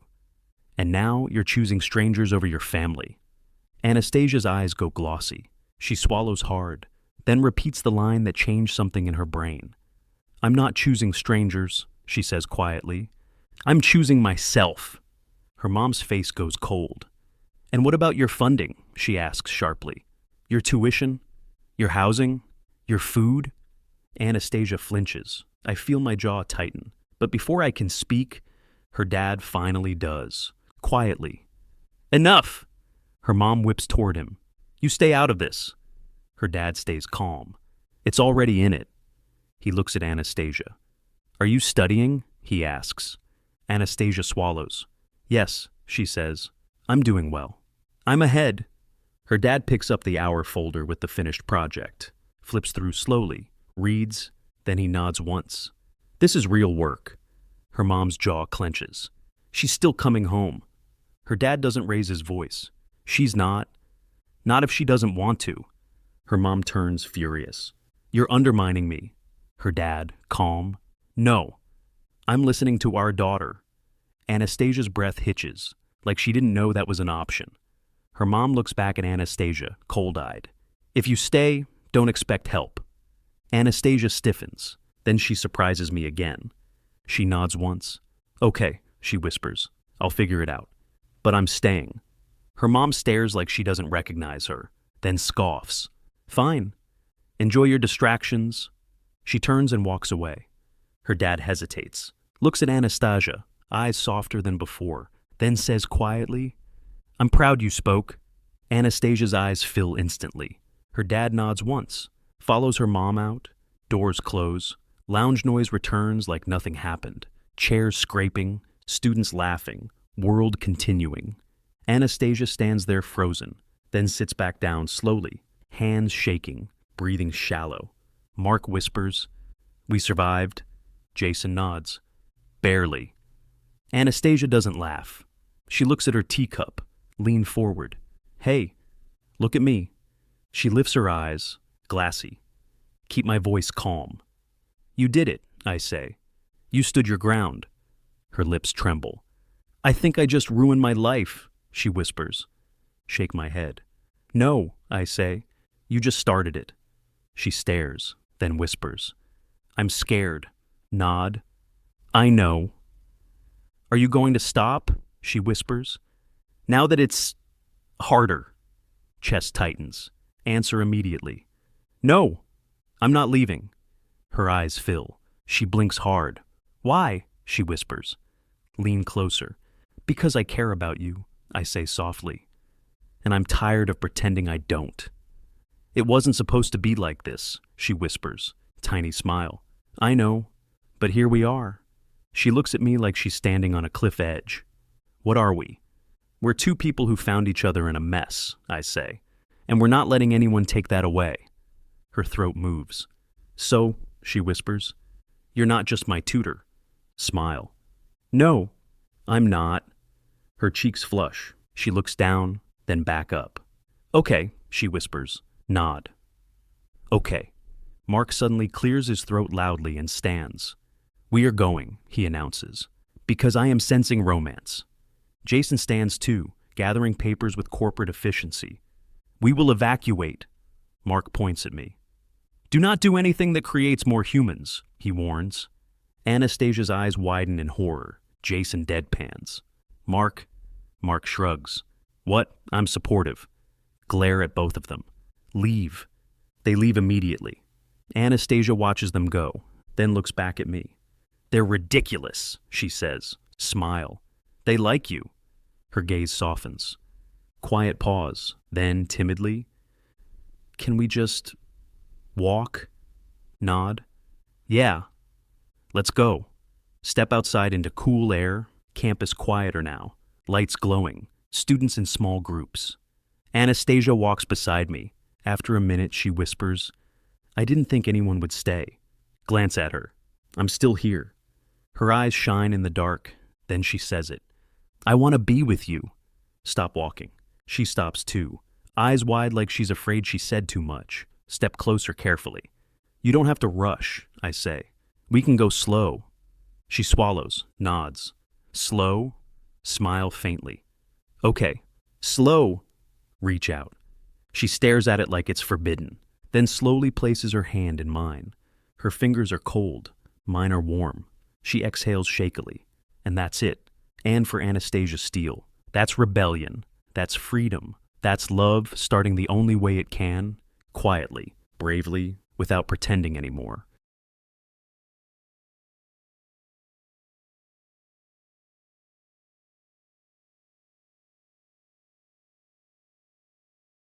And now you're choosing strangers over your family." Anastasia's eyes go glossy. She swallows hard, then repeats the line that changed something in her brain. "I'm not choosing strangers," she says quietly. "I'm choosing myself." Her mom's face goes cold. "And what about your funding?" she asks sharply. "Your tuition? Your housing? Your food?" Anastasia flinches. I feel my jaw tighten. But before I can speak, her dad finally does. Quietly. "Enough!" Her mom whips toward him. "You stay out of this." Her dad stays calm. "It's already in it." He looks at Anastasia. "Are you studying?" he asks. Anastasia swallows. "Yes," she says. "I'm doing well. I'm ahead." Her dad picks up the hour folder with the finished project, flips through slowly, reads, then he nods once. "This is real work." Her mom's jaw clenches. "She's still coming home." Her dad doesn't raise his voice. "She's not. Not if she doesn't want to." Her mom turns furious. "You're undermining me." Her dad, calm. "No. I'm listening to our daughter." Anastasia's breath hitches, like she didn't know that was an option. Her mom looks back at Anastasia, cold-eyed. "If you stay, don't expect help." Anastasia stiffens. Then she surprises me again. She nods once. "Okay," she whispers. "I'll figure it out. But I'm staying." Her mom stares like she doesn't recognize her, then scoffs. "Fine. Enjoy your distractions." She turns and walks away. Her dad hesitates, looks at Anastasia, eyes softer than before, then says quietly, "I'm proud you spoke." Anastasia's eyes fill instantly. Her dad nods once, follows her mom out, doors close, lounge noise returns like nothing happened, chairs scraping, students laughing, world continuing. Anastasia stands there frozen, then sits back down slowly, hands shaking, breathing shallow. Mark whispers, "We survived." Jason nods. "Barely." Anastasia doesn't laugh. She looks at her teacup, leans forward. "Hey, look at me." She lifts her eyes, glassy. Keep my voice calm. "You did it," I say. "You stood your ground." Her lips tremble. "I think I just ruined my life," she whispers. Shake my head. "No," I say. "You just started it." She stares, then whispers. "I'm scared." Nod. "I know." "Are you going to stop?" she whispers. "Now that it's harder." Chest tightens. Answer immediately. "No, I'm not leaving." Her eyes fill. She blinks hard. "Why?" she whispers. Lean closer. "Because I care about you," I say softly. "And I'm tired of pretending I don't." "It wasn't supposed to be like this," she whispers, tiny smile. "I know, but here we are." She looks at me like she's standing on a cliff edge. What are we? We're two people who found each other in a mess, I say, and we're not letting anyone take that away. Her throat moves. So, she whispers, you're not just my tutor. Smile. No, I'm not. Her cheeks flush. She looks down, then back up. Okay, she whispers. Nod. Okay. Mark suddenly clears his throat loudly and stands. We are going, he announces, because I am sensing romance. Jason stands too, gathering papers with corporate efficiency. We will evacuate. Mark points at me. Do not do anything that creates more humans, he warns. Anastasia's eyes widen in horror. Jason deadpans. Mark shrugs. What? I'm supportive. Glare at both of them. Leave. They leave immediately. Anastasia watches them go, then looks back at me. They're ridiculous, she says. Smile. They like you. Her gaze softens. Quiet pause, then timidly. Can we just walk? Nod. Yeah. Let's go. Step outside into cool air, campus quieter now, lights glowing, students in small groups. Anastasia walks beside me. After a minute, she whispers, I didn't think anyone would stay. Glance at her. I'm still here. Her eyes shine in the dark. Then she says it. I want to be with you. Stop walking. She stops too. Eyes wide like she's afraid she said too much. Step closer carefully. You don't have to rush, I say. We can go slow. She swallows, nods. Slow? Smile faintly. Okay. Slow. Reach out. She stares at it like it's forbidden, then slowly places her hand in mine. Her fingers are cold. Mine are warm. She exhales shakily. And that's it. And for Anastasia Steele. That's rebellion. That's freedom. That's love starting the only way it can, quietly, bravely, without pretending anymore.